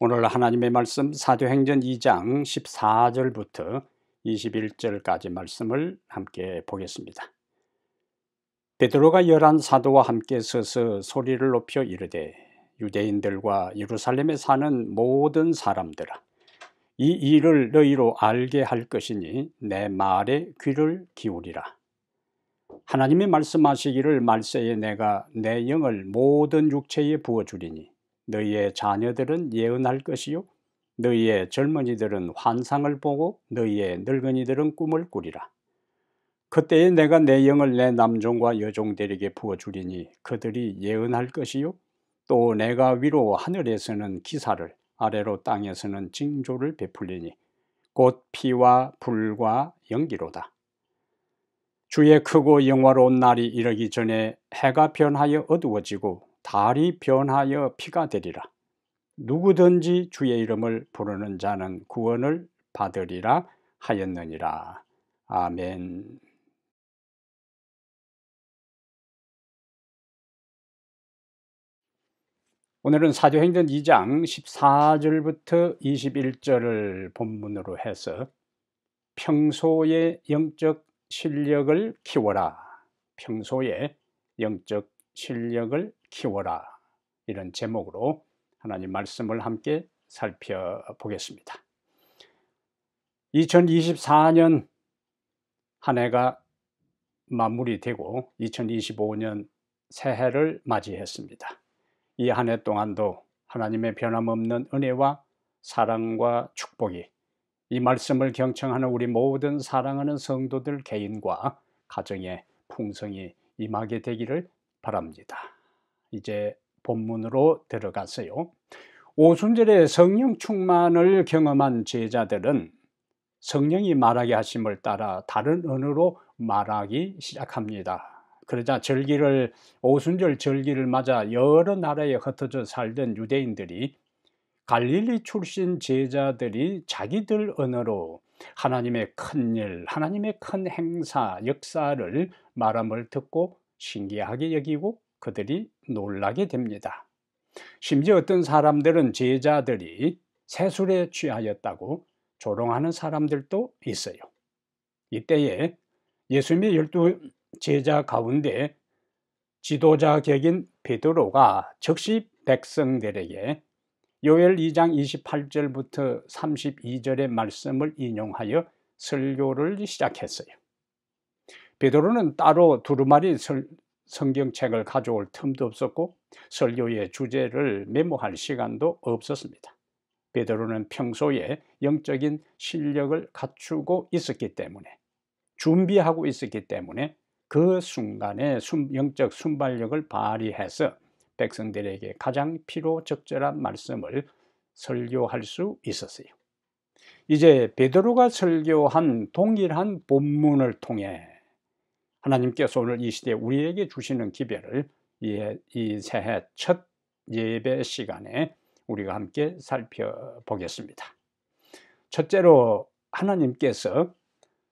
오늘 하나님의 말씀 사도행전 2장 14절부터 21절까지 말씀을 함께 보겠습니다. 베드로가 열한 사도와 함께 서서 소리를 높여 이르되 유대인들과 예루살렘에 사는 모든 사람들아, 이 일을 너희로 알게 할 것이니 내 말에 귀를 기울이라. 하나님이 말씀하시기를 말세에 내가 내 영을 모든 육체에 부어주리니 너희의 자녀들은 예언할 것이요 너희의 젊은이들은 환상을 보고 너희의 늙은이들은 꿈을 꾸리라. 그때에 내가 내 영을 내 남종과 여종들에게 부어주리니 그들이 예언할 것이요 또 내가 위로 하늘에서는 기사를 아래로 땅에서는 징조를 베풀리니 곧 피와 불과 연기로다. 주의 크고 영화로운 날이 이르기 전에 해가 변하여 어두워지고 달이 변하여 피가 되리라. 누구든지 주의 이름을 부르는 자는 구원을 받으리라 하였느니라. 아멘. 오늘은 사도행전 2장 14절부터 21절을 본문으로 해서 평소의 영적 실력을 키워라. 평소의 영적 실력을 키워라. 이런 제목으로 하나님 말씀을 함께 살펴보겠습니다. 2024년 한 해가 마무리되고 2025년 새해를 맞이했습니다. 이 한 해 동안도 하나님의 변함없는 은혜와 사랑과 축복이 이 말씀을 경청하는 우리 모든 사랑하는 성도들 개인과 가정에 풍성히 임하게 되기를 바랍니다. 이제 본문으로 들어가서요. 오순절에 성령 충만을 경험한 제자들은 성령이 말하게 하심을 따라 다른 언어로 말하기 시작합니다. 그러자 오순절 절기를 맞아 여러 나라에 흩어져 살던 유대인들이 갈릴리 출신 제자들이 자기들 언어로 하나님의 큰 일, 하나님의 큰 행사, 역사를 말함을 듣고 신기하게 여기고 그들이 놀라게 됩니다. 심지어 어떤 사람들은 제자들이 세술에 취하였다고 조롱하는 사람들도 있어요. 이때에 예수님의 12 제자 가운데 지도자 격인 베드로가 즉시 백성들에게 요엘 2장 28절부터 32절의 말씀을 인용하여 설교를 시작했어요. 베드로는 따로 두루마리 성경책을 가져올 틈도 없었고 설교의 주제를 메모할 시간도 없었습니다. 베드로는 평소에 영적인 실력을 갖추고 있었기 때문에, 준비하고 있었기 때문에 그 순간에 영적 순발력을 발휘해서 백성들에게 가장 필요적절한 말씀을 설교할 수 있었어요. 이제 베드로가 설교한 동일한 본문을 통해 하나님께서 오늘 이 시대에 우리에게 주시는 기별을 이 새해 첫 예배 시간에 우리가 함께 살펴보겠습니다. 첫째로 하나님께서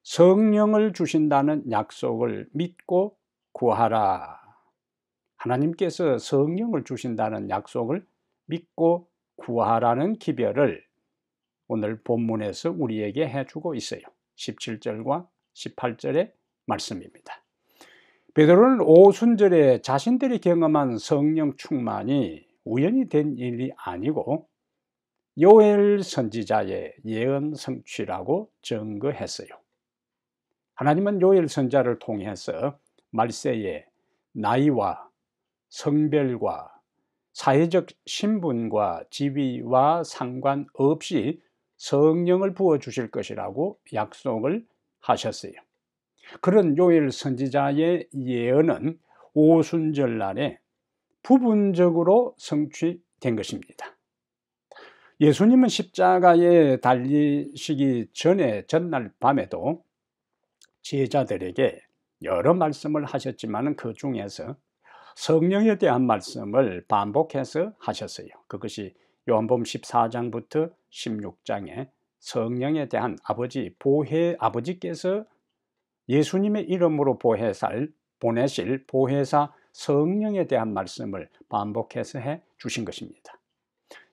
성령을 주신다는 약속을 믿고 구하라. 하나님께서 성령을 주신다는 약속을 믿고 구하라는 기별을 오늘 본문에서 우리에게 해주고 있어요. 17절과 18절의 말씀입니다. 베드로는 오순절에 자신들이 경험한 성령 충만이 우연히 된 일이 아니고 요엘 선지자의 예언 성취라고 증거했어요. 하나님은 요엘 선지자를 통해서 말세에 나이와 성별과 사회적 신분과 지위와 상관없이 성령을 부어주실 것이라고 약속을 하셨어요. 그런 요엘 선지자의 예언은 오순절날에 부분적으로 성취된 것입니다. 예수님은 십자가에 달리시기 전날 밤에도 제자들에게 여러 말씀을 하셨지만 그 중에서 성령에 대한 말씀을 반복해서 하셨어요. 그것이 요한복음 14장부터 16장에 성령에 대한 아버지께서 예수님의 이름으로 보내실 보혜사 성령에 대한 말씀을 반복해서 해 주신 것입니다.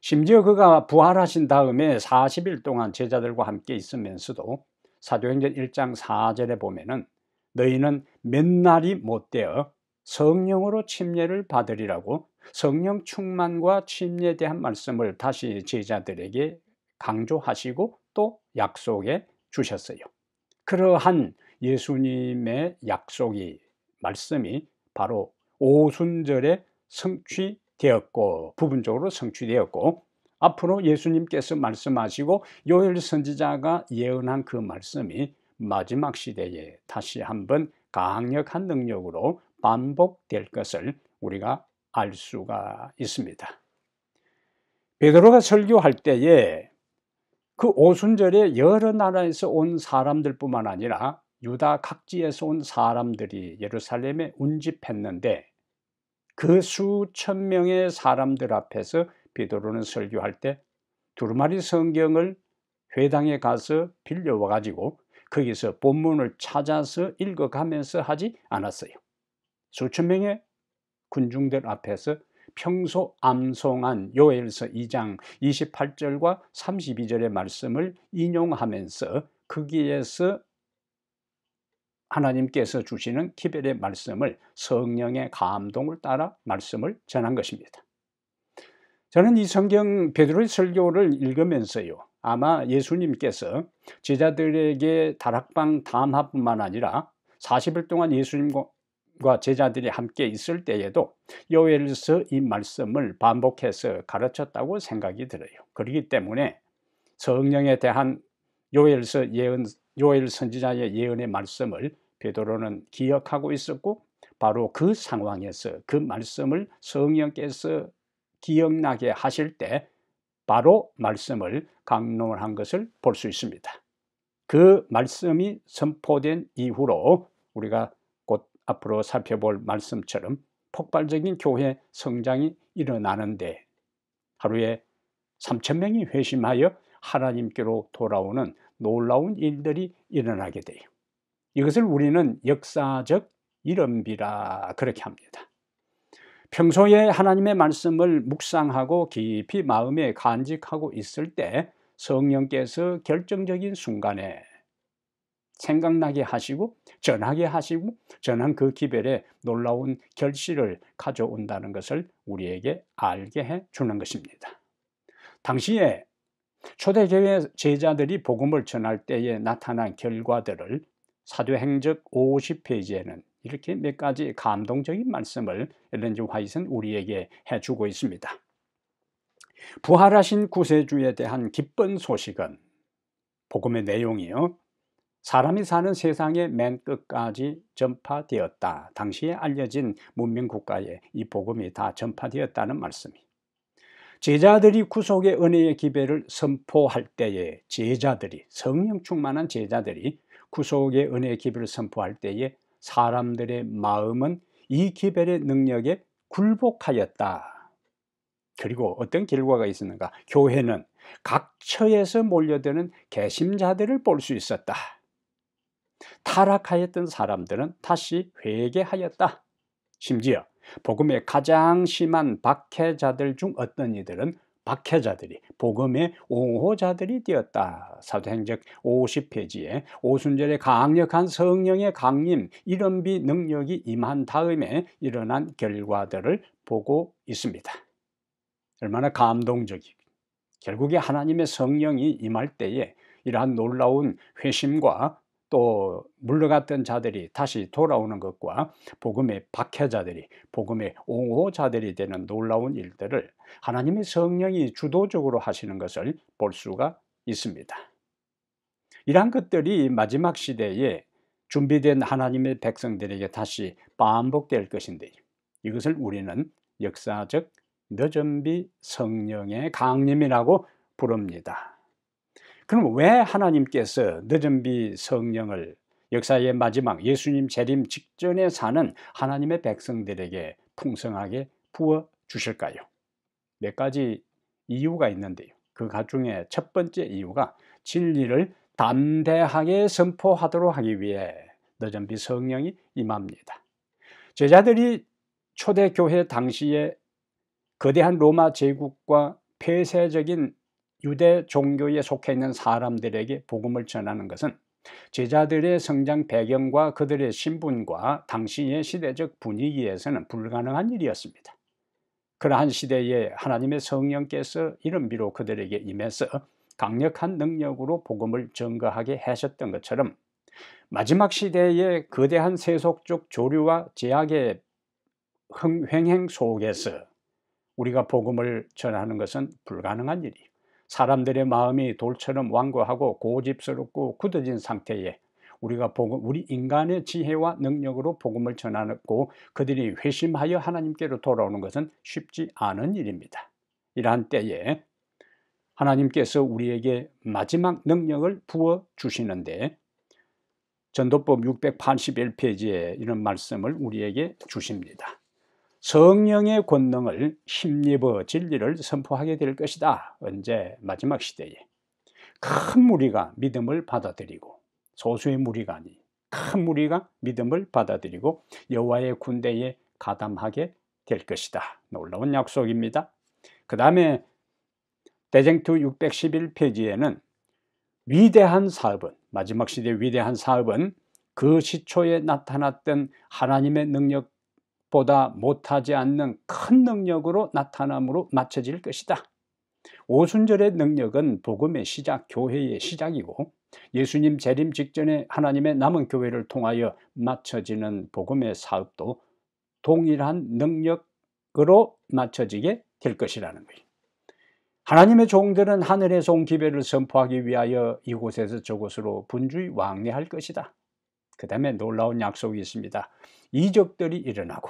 심지어 그가 부활하신 다음에 40일 동안 제자들과 함께 있으면서도 사도행전 1장 4절에 보면은 너희는 몇 날이 못되어 성령으로 침례를 받으리라고 성령 충만과 침례에 대한 말씀을 다시 제자들에게 강조하시고 또 약속해 주셨어요. 그러한 예수님의 약속이 말씀이 바로 오순절에 성취되었고 부분적으로 성취되었고 앞으로 예수님께서 말씀하시고 요엘 선지자가 예언한 그 말씀이 마지막 시대에 다시 한번 강력한 능력으로 반복될 것을 우리가 알 수가 있습니다. 베드로가 설교할 때에 그 오순절에 여러 나라에서 온 사람들뿐만 아니라 유다 각지에서 온 사람들이 예루살렘에 운집했는데 그 수천 명의 사람들 앞에서 베드로는 설교할 때 두루마리 성경을 회당에 가서 빌려와 가지고 거기서 본문을 찾아서 읽어가면서 하지 않았어요. 수천 명의 군중들 앞에서 평소 암송한 요엘서 2장 28절과 32절의 말씀을 인용하면서 거기에서 하나님께서 주시는 기별의 말씀을 성령의 감동을 따라 말씀을 전한 것입니다. 저는 이 성경 베드로의 설교를 읽으면서요, 아마 예수님께서 제자들에게 다락방 담화뿐만 아니라 40일 동안 예수님과 제자들이 함께 있을 때에도 요엘서 이 말씀을 반복해서 가르쳤다고 생각이 들어요. 그렇기 때문에 성령에 대한 요엘 선지자의 예언의 말씀을 베드로는 기억하고 있었고 바로 그 상황에서 그 말씀을 성령께서 기억나게 하실 때 바로 말씀을 강론한 것을 볼 수 있습니다. 그 말씀이 선포된 이후로 우리가 곧 앞으로 살펴볼 말씀처럼 폭발적인 교회 성장이 일어나는데 하루에 3,000명이 회심하여 하나님께로 돌아오는 놀라운 일들이 일어나게 돼요. 이것을 우리는 역사적 일언비라 그렇게 합니다. 평소에 하나님의 말씀을 묵상하고 깊이 마음에 간직하고 있을 때 성령께서 결정적인 순간에 생각나게 하시고 전하게 하시고 전한 그 기별에 놀라운 결실을 가져온다는 것을 우리에게 알게 해 주는 것입니다. 당시에 초대교회 제자들이 복음을 전할 때에 나타난 결과들을 사도행전 50페이지에는 이렇게 몇 가지 감동적인 말씀을 엘렌 G. 화이트는 우리에게 해주고 있습니다. 부활하신 구세주에 대한 기쁜 소식은 복음의 내용이요, 사람이 사는 세상의 맨 끝까지 전파되었다. 당시에 알려진 문명국가에 이 복음이 다 전파되었다는 말씀이, 제자들이 구속의 은혜의 기별을 선포할 때에 제자들이, 성령 충만한 제자들이 구속의 은혜의 기별을 선포할 때에 사람들의 마음은 이 기별의 능력에 굴복하였다. 그리고 어떤 결과가 있었는가? 교회는 각 처에서 몰려드는 개심자들을 볼 수 있었다. 타락하였던 사람들은 다시 회개하였다. 심지어 복음의 가장 심한 박해자들 중 어떤 이들은 박해자들이 복음의 옹호자들이 되었다. 사도행전 50페이지에 오순절에 강력한 성령의 강림, 일언비 능력이 임한 다음에 일어난 결과들을 보고 있습니다. 얼마나 감동적이고, 결국에 하나님의 성령이 임할 때에 이러한 놀라운 회심과 또 물러갔던 자들이 다시 돌아오는 것과 복음의 박해자들이, 복음의 옹호자들이 되는 놀라운 일들을 하나님의 성령이 주도적으로 하시는 것을 볼 수가 있습니다. 이러한 것들이 마지막 시대에 준비된 하나님의 백성들에게 다시 반복될 것인데, 이것을 우리는 역사적 늦은비 성령의 강림이라고 부릅니다. 그럼 왜 하나님께서 늦은비 성령을 역사의 마지막 예수님 재림 직전에 사는 하나님의 백성들에게 풍성하게 부어 주실까요? 몇 가지 이유가 있는데요. 그 중에 첫 번째 이유가 진리를 담대하게 선포하도록 하기 위해 늦은비 성령이 임합니다. 제자들이 초대교회 당시에 거대한 로마 제국과 폐쇄적인 유대 종교에 속해 있는 사람들에게 복음을 전하는 것은 제자들의 성장 배경과 그들의 신분과 당시의 시대적 분위기에서는 불가능한 일이었습니다. 그러한 시대에 하나님의 성령께서 이른비로 그들에게 임해서 강력한 능력으로 복음을 전거하게 하셨던 것처럼 마지막 시대의 거대한 세속적 조류와 제약의 횡행 속에서 우리가 복음을 전하는 것은 불가능한 일이에요. 사람들의 마음이 돌처럼 완고하고 고집스럽고 굳어진 상태에 우리가 우리 인간의 지혜와 능력으로 복음을 전하고 그들이 회심하여 하나님께로 돌아오는 것은 쉽지 않은 일입니다. 이러한 때에 하나님께서 우리에게 마지막 능력을 부어 주시는데 전도법 681페이지에 이런 말씀을 우리에게 주십니다. 성령의 권능을 힘입어 진리를 선포하게 될 것이다. 언제? 마지막 시대에 큰 무리가 믿음을 받아들이고, 소수의 무리가 아니 큰 무리가 믿음을 받아들이고 여호와의 군대에 가담하게 될 것이다. 놀라운 약속입니다. 그 다음에 대쟁투 611페이지에는 위대한 사업은, 마지막 시대의 위대한 사업은 그 시초에 나타났던 하나님의 능력보다 못하지 않는 큰 능력으로 나타남으로 맞춰질 것이다. 오순절의 능력은 복음의 시작, 교회의 시작이고 예수님 재림 직전에 하나님의 남은 교회를 통하여 맞춰지는 복음의 사업도 동일한 능력으로 맞춰지게 될 것이라는 거예요. 하나님의 종들은 하늘에서 온 기별을 선포하기 위하여 이곳에서 저곳으로 분주히 왕래할 것이다. 그 다음에 놀라운 약속이 있습니다. 이적들이 일어나고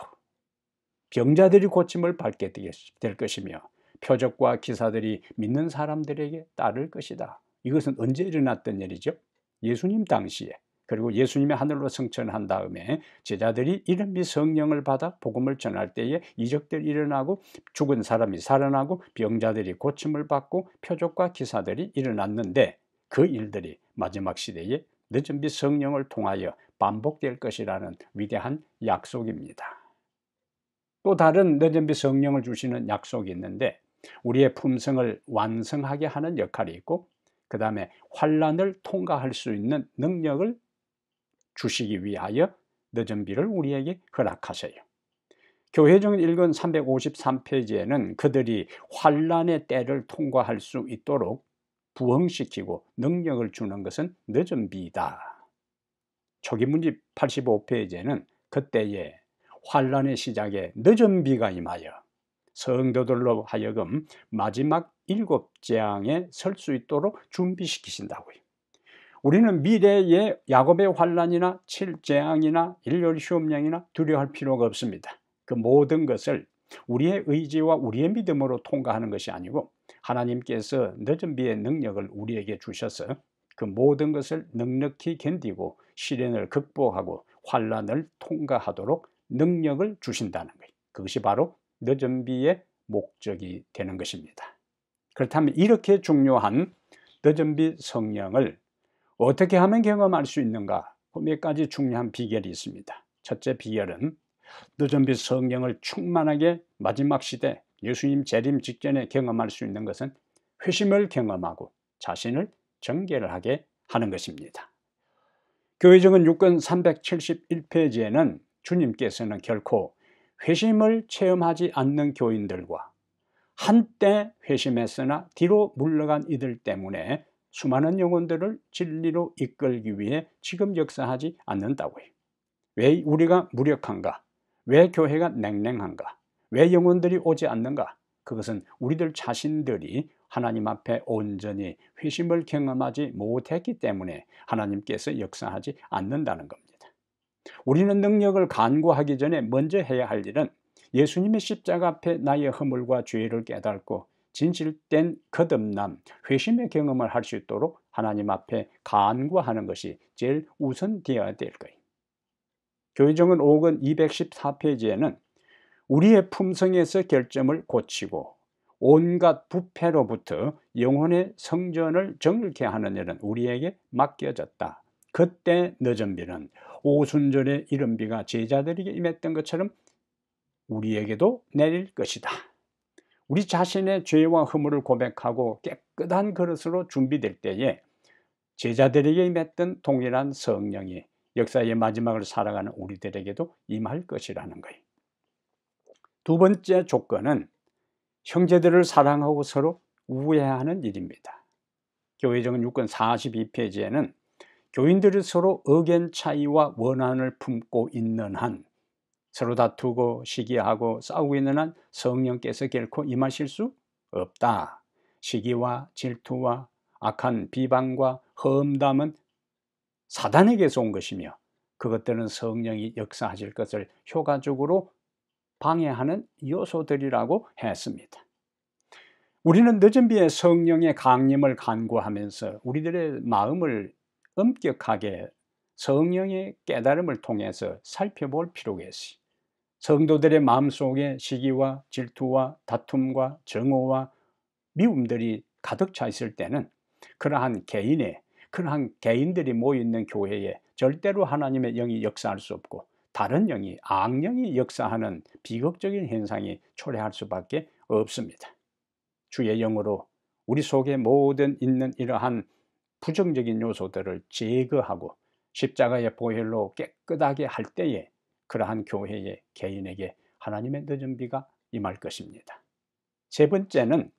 병자들이 고침을 받게 될 것이며 표적과 기사들이 믿는 사람들에게 따를 것이다. 이것은 언제 일어났던 일이죠? 예수님 당시에. 그리고 예수님이 하늘로 승천한 다음에 제자들이 이름이 성령을 받아 복음을 전할 때에 이적들이 일어나고 죽은 사람이 살아나고 병자들이 고침을 받고 표적과 기사들이 일어났는데 그 일들이 마지막 시대에 늦은 빛 성령을 통하여 반복될 것이라는 위대한 약속입니다. 또 다른 늦은 빛 성령을 주시는 약속이 있는데 우리의 품성을 완성하게 하는 역할이 있고 그 다음에 환난을 통과할 수 있는 능력을 주시기 위하여 늦은 비를 우리에게 허락하세요. 교회종 1권 353페이지에는 그들이 환난의 때를 통과할 수 있도록 부흥시키고 능력을 주는 것은 늦은 비이다. 초기문집 85페이지에는 그때에 환난의 시작에 늦은 비가 임하여 성도들로 하여금 마지막 7재앙에 설 수 있도록 준비시키신다고요. 우리는 미래의 야곱의 환난이나 7재앙이나 일요일 시험령이나 두려워할 필요가 없습니다. 그 모든 것을 우리의 의지와 우리의 믿음으로 통과하는 것이 아니고 하나님께서 늦은 비의 능력을 우리에게 주셔서 그 모든 것을 넉넉히 견디고 시련을 극복하고 환난을 통과하도록 능력을 주신다는 거예요. 그것이 바로 늦은 비의 목적이 되는 것입니다. 그렇다면 이렇게 중요한 늦은 비 성령을 어떻게 하면 경험할 수 있는가? 몇 가지 중요한 비결이 있습니다. 첫째 비결은 늦은 빛 성령을 충만하게 마지막 시대 예수님 재림 직전에 경험할 수 있는 것은 회심을 경험하고 자신을 정결하게 하는 것입니다. 교회종은 6권 371페이지에는 주님께서는 결코 회심을 체험하지 않는 교인들과 한때 회심했으나 뒤로 물러간 이들 때문에 수많은 영혼들을 진리로 이끌기 위해 지금 역사하지 않는다고 해요. 왜 우리가 무력한가? 왜 교회가 냉랭한가? 왜 영혼들이 오지 않는가? 그것은 우리들 자신들이 하나님 앞에 온전히 회심을 경험하지 못했기 때문에 하나님께서 역사하지 않는다는 겁니다. 우리는 능력을 간구하기 전에 먼저 해야 할 일은 예수님의 십자가 앞에 나의 허물과 죄를 깨닫고 진실된 거듭남, 회심의 경험을 할 수 있도록 하나님 앞에 간구하는 것이 제일 우선되어야 될 거예요. 교회종은 5권 214페이지에는 우리의 품성에서 결점을 고치고 온갖 부패로부터 영혼의 성전을 정결케 하는 일은 우리에게 맡겨졌다. 그때 늦은 비는 오순절의 이른 비가 제자들에게 임했던 것처럼 우리에게도 내릴 것이다. 우리 자신의 죄와 허물을 고백하고 깨끗한 그릇으로 준비될 때에 제자들에게 임했던 동일한 성령이 역사의 마지막을 살아가는 우리들에게도 임할 것이라는 거예요. 두 번째 조건은 형제들을 사랑하고 서로 우애하는 일입니다. 교회정은 6권 42페이지에는 교인들이 서로 의견 차이와 원한을 품고 있는 한, 서로 다투고 시기하고 싸우고 있는 한 성령께서 결코 임하실 수 없다. 시기와 질투와 악한 비방과 험담은 사단에게서 온 것이며 그것들은 성령이 역사하실 것을 효과적으로 방해하는 요소들이라고 했습니다. 우리는 늦은 비에 성령의 강림을 간구하면서 우리들의 마음을 엄격하게 성령의 깨달음을 통해서 살펴볼 필요가 있어요. 성도들의 마음속에 시기와 질투와 다툼과 정오와 미움들이 가득 차 있을 때는 그러한 개인들이 모여있는 교회에 절대로 하나님의 영이 역사할 수 없고 다른 영이, 악령이 역사하는 비극적인 현상이 초래할 수밖에 없습니다. 주의 영으로 우리 속에 모든 있는 이러한 부정적인 요소들을 제거하고 십자가의 보혈로 깨끗하게 할 때에 그러한 교회의 개인에게 하나님의 늦은 비가 임할 것입니다. 세 번째는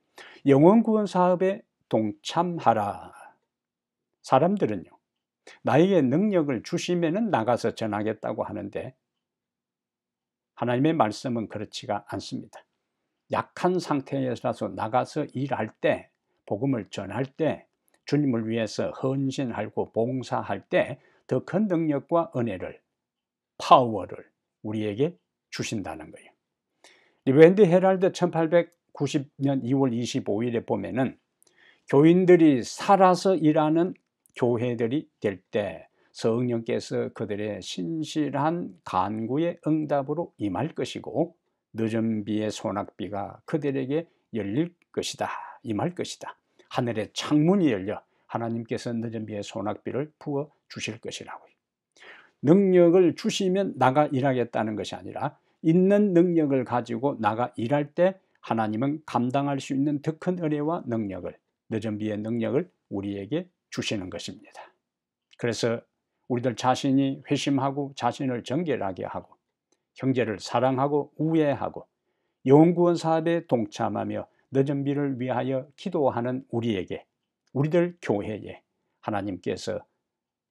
영혼 구원 사업에 동참하라. 사람들은요, 나에게 능력을 주시면은 나가서 전하겠다고 하는데 하나님의 말씀은 그렇지가 않습니다. 약한 상태에서 나가서 일할 때, 복음을 전할 때, 주님을 위해서 헌신하고 봉사할 때 더 큰 능력과 은혜를, 파워를 우리에게 주신다는 거예요. 리밴드 헤럴드 1890년 2월 25일에 보면은 교인들이 살아서 일하는 교회들이 될 때 성령께서 그들의 신실한 간구의 응답으로 임할 것이고 늦은 비의 소낙비가 그들에게 열릴 것이다, 임할 것이다. 하늘의 창문이 열려 하나님께서 늦은 비의 소낙비를 부어 주실 것이라고요. 능력을 주시면 나가 일하겠다는 것이 아니라 있는 능력을 가지고 나가 일할 때 하나님은 감당할 수 있는 더 큰 은혜와 능력을, 늦은 비의 능력을 우리에게 주시는 것입니다. 그래서 우리들 자신이 회심하고 자신을 정결하게 하고 형제를 사랑하고 우애하고 영구원 사업에 동참하며 늦은 비를 위하여 기도하는 우리에게, 우리들 교회에 하나님께서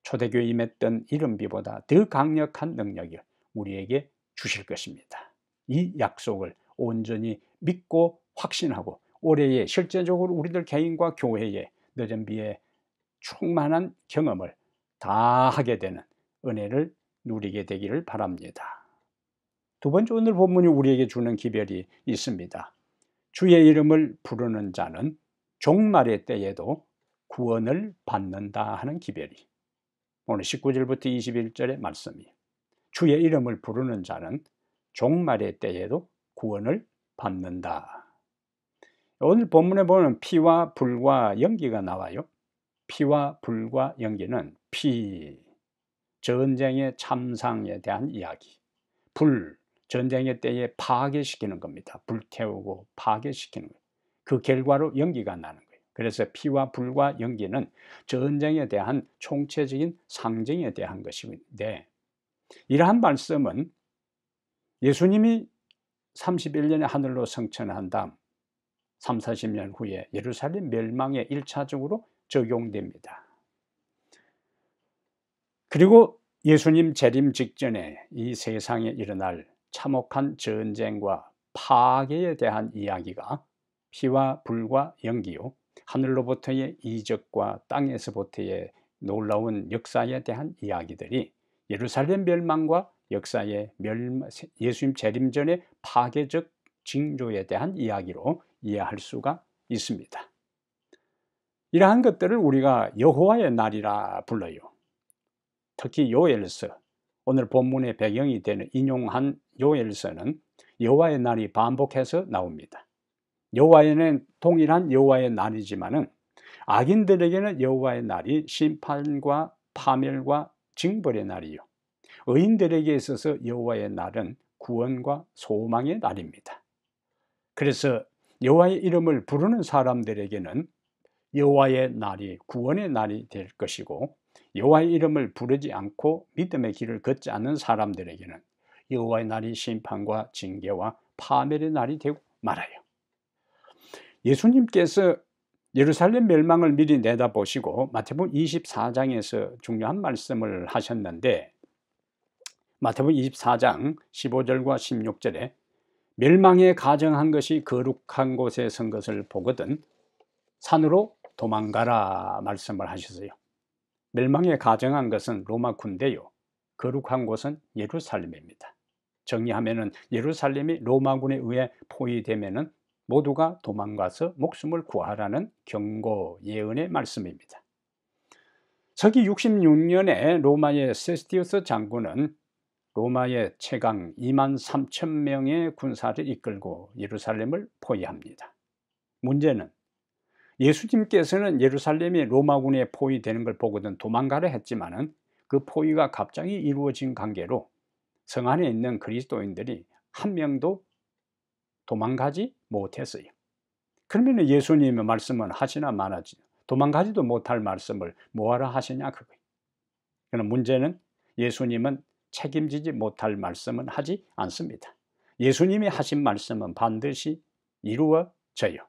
초대교회에 임했던 이른 비보다 더 강력한 능력을 우리에게 주실 것입니다. 이 약속을 온전히 믿고 확신하고 올해에 실제적으로 우리들 개인과 교회에 늦은 비의 충만한 경험을 다 하게 되는 은혜를 누리게 되기를 바랍니다. 두 번째, 오늘 본문이 우리에게 주는 기별이 있습니다. 주의 이름을 부르는 자는 종말의 때에도 구원을 받는다 하는 기별이 오늘 19절부터 21절의 말씀이에요. 주의 이름을 부르는 자는 종말의 때에도 구원을 받는다. 오늘 본문에 보면 피와 불과 연기가 나와요. 피와 불과 연기는 피, 전쟁의 참상에 대한 이야기, 불, 전쟁의 때에 파괴시키는 겁니다. 불태우고 파괴시키는 거예요. 그 결과로 연기가 나는 거예요. 그래서 피와 불과 연기는 전쟁에 대한 총체적인 상징에 대한 것인데, 이러한 말씀은 예수님이 31년에 하늘로 승천한 다음 30-40년 후에 예루살렘 멸망에 1차적으로 적용됩니다. 그리고 예수님 재림 직전에 이 세상에 일어날 참혹한 전쟁과 파괴에 대한 이야기가 피와 불과 연기요, 하늘로부터의 이적과 땅에서부터의 놀라운 역사에 대한 이야기들이 예루살렘 멸망과 역사의 예수님 재림 전의 파괴적 징조에 대한 이야기로 이해할 수가 있습니다. 이러한 것들을 우리가 여호와의 날이라 불러요. 특히 요엘서, 오늘 본문의 배경이 되는 인용한 요엘서는 여호와의 날이 반복해서 나옵니다. 여호와에는 동일한 여호와의 날이지만은 악인들에게는 여호와의 날이 심판과 파멸과 징벌의 날이요, 의인들에게 있어서 여호와의 날은 구원과 소망의 날입니다. 그래서 여호와의 이름을 부르는 사람들에게는 여호와의 날이 구원의 날이 될 것이고, 여호와의 이름을 부르지 않고 믿음의 길을 걷지 않는 사람들에게는 여호와의 날이 심판과 징계와 파멸의 날이 되고 말아요. 예수님께서 예루살렘 멸망을 미리 내다보시고 마태복음 24장에서 중요한 말씀을 하셨는데, 마태복음 24장 15절과 16절에 멸망에 가정한 것이 거룩한 곳에 선 것을 보거든 산으로 도망가라 말씀을 하셨어요. 멸망에 가정한 것은 로마 군대요, 거룩한 곳은 예루살렘입니다. 정리하면은 예루살렘이 로마군에 의해 포위되면은 모두가 도망가서 목숨을 구하라는 경고 예언의 말씀입니다. 서기 66년에 로마의 세스티우스 장군은 로마의 최강 23,000명의 군사를 이끌고 예루살렘을 포위합니다. 문제는 예수님께서는 예루살렘이 로마군에 포위되는 걸 보고는 도망가려 했지만은 그 포위가 갑자기 이루어진 관계로 성 안에 있는 그리스도인들이 한 명도 도망가지 못했어요. 그러면 예수님의 말씀은 하시나 마나지, 도망가지도 못할 말씀을 뭐하러 하시냐 그거예요. 그러나 문제는 예수님은 책임지지 못할 말씀은 하지 않습니다. 예수님이 하신 말씀은 반드시 이루어져요.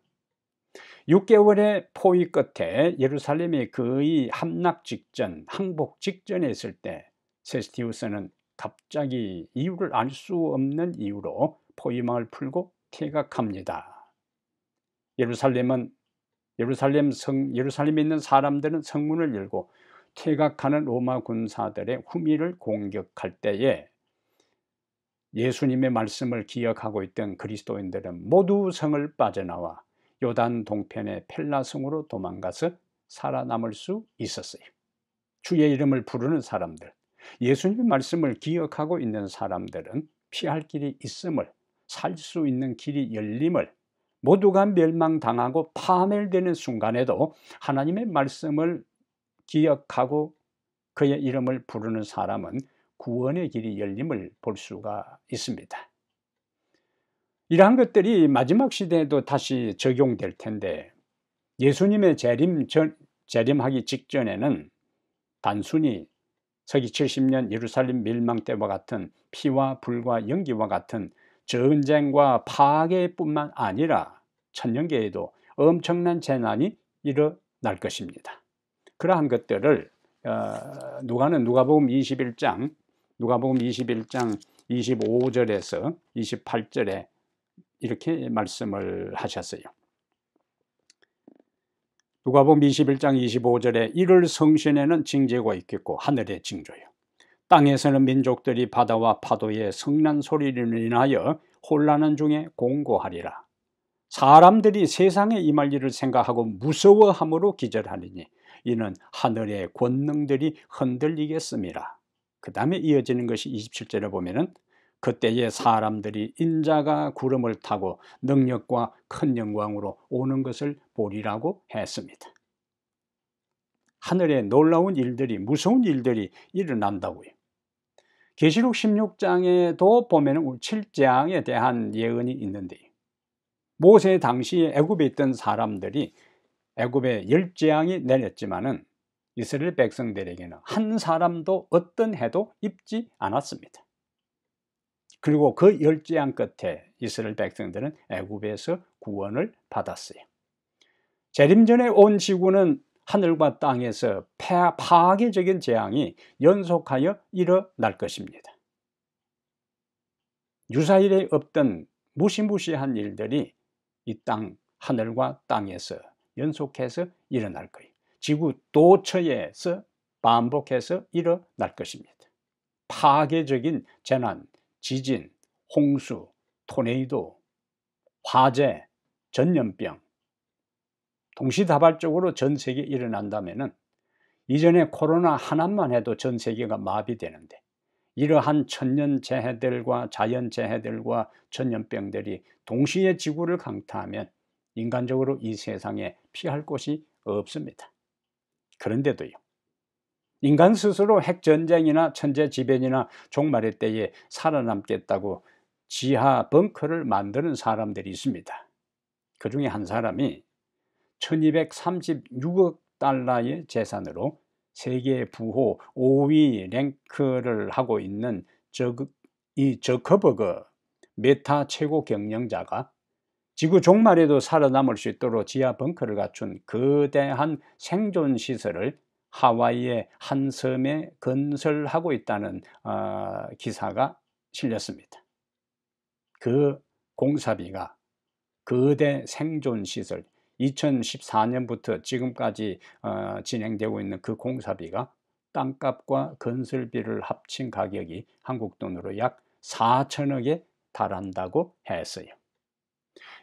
6개월의 포위 끝에 예루살렘이 거의 함락 직전, 항복 직전에 있을 때 세스티우스는 갑자기 이유를 알 수 없는 이유로 포위망을 풀고 퇴각합니다. 예루살렘에 있는 사람들은 성문을 열고 퇴각하는 로마 군사들의 후미를 공격할 때에 예수님의 말씀을 기억하고 있던 그리스도인들은 모두 성을 빠져나와 요단 동편의 펠라성으로 도망가서 살아남을 수 있었어요. 주의 이름을 부르는 사람들, 예수님의 말씀을 기억하고 있는 사람들은 피할 길이 있음을, 살 수 있는 길이 열림을, 모두가 멸망당하고 파멸되는 순간에도 하나님의 말씀을 기억하고 그의 이름을 부르는 사람은 구원의 길이 열림을 볼 수가 있습니다. 이러한 것들이 마지막 시대에도 다시 적용될 텐데, 예수님의 재림하기 직전에는 단순히 서기 70년 예루살렘 멸망 때와 같은 피와 불과 연기와 같은 전쟁과 파괴뿐만 아니라 천년계에도 엄청난 재난이 일어날 것입니다. 그러한 것들을 누가복음 21장 25절에서 28절에 이렇게 말씀을 하셨어요. 누가복음 21장 25절에 이를 성신에는 징조가 있겠고 하늘에 징조요, 땅에서는 민족들이 바다와 파도의 성난 소리를 인하여 혼란한 중에 공고하리라. 사람들이 세상에 임할 일을 생각하고 무서워함으로 기절하리니 이는 하늘의 권능들이 흔들리겠음이라. 그 다음에 이어지는 것이 27절에 보면은 그때에 사람들이 인자가 구름을 타고 능력과 큰 영광으로 오는 것을 보리라고 했습니다. 하늘에 놀라운 일들이, 무서운 일들이 일어난다고요. 계시록 16장에도 보면 7재앙에 대한 예언이 있는데요, 모세 당시에 애굽에 있던 사람들이 애굽에 10재앙이 내렸지만은 이스라엘 백성들에게는 한 사람도 어떤 해도 입지 않았습니다. 그리고 그 10재앙 끝에 이스라엘 백성들은 애굽에서 구원을 받았어요. 재림 전에 온 지구는 하늘과 땅에서 파괴적인 재앙이 연속하여 일어날 것입니다. 유사일에 없던 무시무시한 일들이 이 땅, 하늘과 땅에서 연속해서 일어날 거예요. 지구 도처에서 반복해서 일어날 것입니다. 파괴적인 재난, 지진, 홍수, 토네이도, 화재, 전염병, 동시다발적으로 전 세계에 일어난다면은 이전에 코로나 하나만 해도 전 세계가 마비되는데, 이러한 천년재해들과 자연재해들과 전염병들이 동시에 지구를 강타하면 인간적으로 이 세상에 피할 곳이 없습니다. 그런데도요, 인간 스스로 핵전쟁이나 천재지변이나 종말의 때에 살아남겠다고 지하 벙커를 만드는 사람들이 있습니다. 그 중에 한 사람이 1236억 달러의 재산으로 세계 부호 5위 랭크를 하고 있는 이 저커버그 메타 최고 경영자가 지구 종말에도 살아남을 수 있도록 지하 벙커를 갖춘 거대한 생존 시설을 하와이의 한 섬에 건설하고 있다는 기사가 실렸습니다. 그 공사비가 거대 생존 시설 2014년부터 지금까지 진행되고 있는 그 공사비가 땅값과 건설비를 합친 가격이 한국 돈으로 약 4천억에 달한다고 했어요.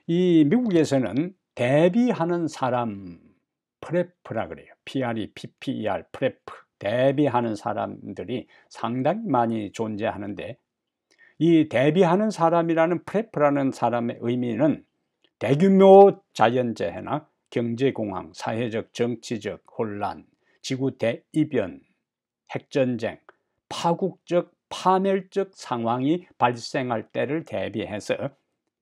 이 미국에서는 대비하는 사람 프레프라 그래요. PREPPER 프레프 대비하는 사람들이 상당히 많이 존재하는데 이 대비하는 사람이라는 프레프라는 사람의 의미는 대규모 자연재해나 경제공황, 사회적 정치적 혼란, 지구 대이변, 핵전쟁, 파국적 파멸적 상황이 발생할 때를 대비해서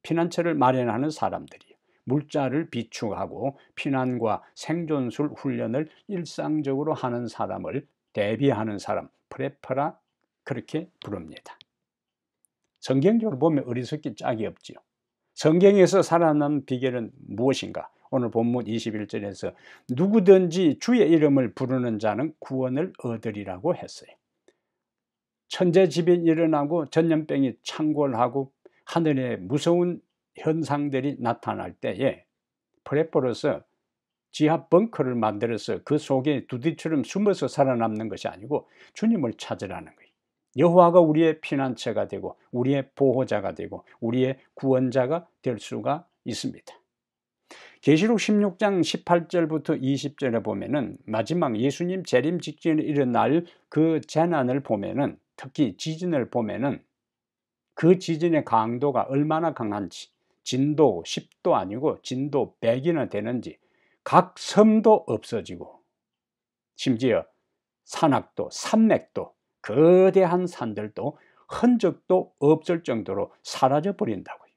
피난처를 마련하는 사람들이에요. 물자를 비축하고 피난과 생존술 훈련을 일상적으로 하는 사람을 대비하는 사람, 프레퍼라 그렇게 부릅니다. 성경적으로 보면 어리석기 짝이 없지요. 성경에서 살아남는 비결은 무엇인가? 오늘 본문 21절에서 누구든지 주의 이름을 부르는 자는 구원을 얻으리라고 했어요. 천재지변이 일어나고 전염병이 창궐하고 하늘에 무서운 현상들이 나타날 때에 프레퍼로서 지하 벙커를 만들어서 그 속에 두디처럼 숨어서 살아남는 것이 아니고 주님을 찾으라는 거예요. 여호와가 우리의 피난처가 되고 우리의 보호자가 되고 우리의 구원자가 될 수가 있습니다. 계시록 16장 18절부터 20절에 보면은 마지막 예수님 재림 직전에 일어날 그 재난을 보면은 특히 지진을 보면은 그 지진의 강도가 얼마나 강한지 진도 10도 아니고 진도 100이나 되는지 각 섬도 없어지고 심지어 산악도 산맥도 거대한 산들도 흔적도 없을 정도로 사라져 버린다고요.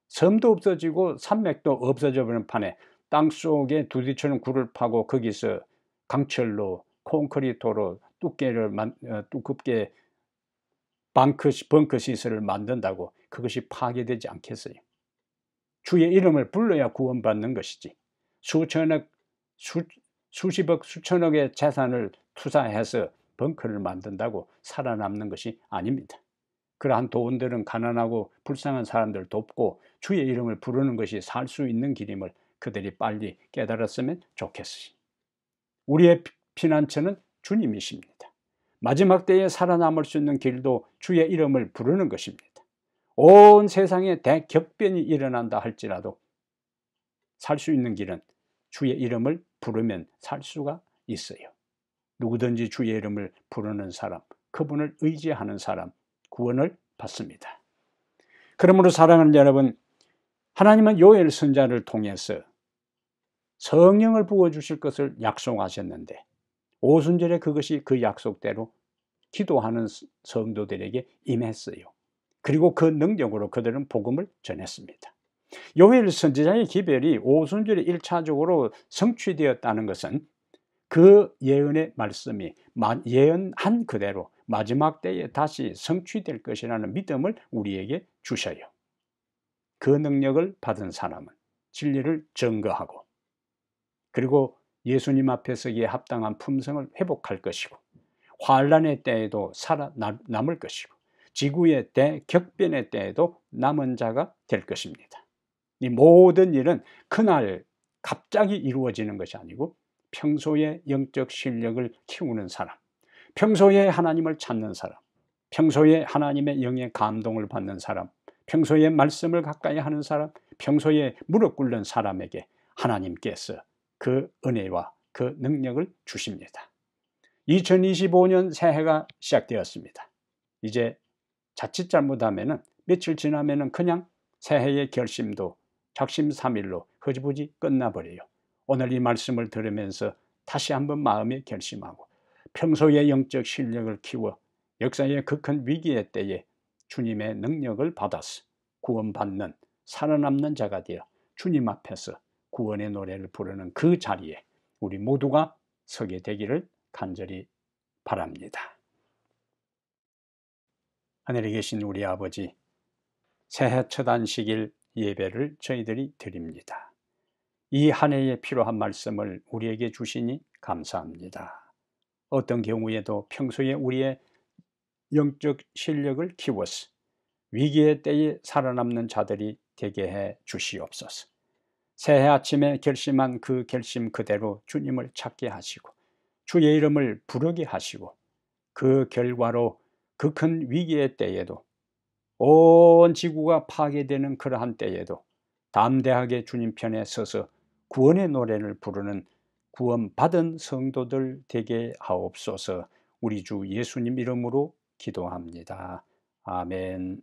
섬도 없어지고 산맥도 없어져 버리는 판에 땅속에 두디처럼 굴을 파고 거기서 강철로 콘크리트로 두껍게 벙커 시설을 만든다고 그것이 파괴되지 않겠어요? 주의 이름을 불러야 구원받는 것이지 수천억, 수십억, 수천억의 재산을 투자해서 벙커를 만든다고 살아남는 것이 아닙니다. 그러한 돈들은 가난하고 불쌍한 사람들 돕고 주의 이름을 부르는 것이 살 수 있는 길임을 그들이 빨리 깨달았으면 좋겠어요. 우리의 피난처는 주님이십니다. 마지막 때에 살아남을 수 있는 길도 주의 이름을 부르는 것입니다. 온 세상에 대격변이 일어난다 할지라도 살 수 있는 길은 주의 이름을 부르면 살 수가 있어요. 누구든지 주의 이름을 부르는 사람, 그분을 의지하는 사람, 구원을 받습니다. 그러므로 사랑하는 여러분, 하나님은 요엘 선지자를 통해서 성령을 부어주실 것을 약속하셨는데 오순절에 그것이 그 약속대로 기도하는 성도들에게 임했어요. 그리고 그 능력으로 그들은 복음을 전했습니다. 요엘 선지자의 기별이 오순절에 1차적으로 성취되었다는 것은 그 예언의 말씀이 예언한 그대로 마지막 때에 다시 성취될 것이라는 믿음을 우리에게 주셔요. 그 능력을 받은 사람은 진리를 증거하고 그리고 예수님 앞에 서기에 합당한 품성을 회복할 것이고 환란의 때에도 살아남을 것이고 지구의 대격변의 때에도 남은 자가 될 것입니다. 이 모든 일은 그날 갑자기 이루어지는 것이 아니고 평소에 영적 실력을 키우는 사람, 평소에 하나님을 찾는 사람, 평소에 하나님의 영의 감동을 받는 사람, 평소에 말씀을 가까이 하는 사람, 평소에 무릎 꿇는 사람에게 하나님께서 그 은혜와 그 능력을 주십니다. 2025년 새해가 시작되었습니다. 이제 자칫 잘못하면 며칠 지나면 그냥 새해의 결심도 작심삼일로 흐지부지 끝나버려요. 오늘 이 말씀을 들으면서 다시 한번 마음에 결심하고 평소의 영적 실력을 키워 역사의 그 큰 위기의 때에 주님의 능력을 받아서 구원받는 살아남는 자가 되어 주님 앞에서 구원의 노래를 부르는 그 자리에 우리 모두가 서게 되기를 간절히 바랍니다. 하늘에 계신 우리 아버지, 새해 첫 안식일 예배를 저희들이 드립니다. 이 한 해에 필요한 말씀을 우리에게 주시니 감사합니다. 어떤 경우에도 평소에 우리의 영적 실력을 키워서 위기의 때에 살아남는 자들이 되게 해 주시옵소서. 새해 아침에 결심한 그 결심 그대로 주님을 찾게 하시고 주의 이름을 부르게 하시고 그 결과로 그 큰 위기의 때에도 온 지구가 파괴되는 그러한 때에도 담대하게 주님 편에 서서 구원의 노래를 부르는 구원받은 성도들 되게 하옵소서. 우리 주 예수님 이름으로 기도합니다. 아멘.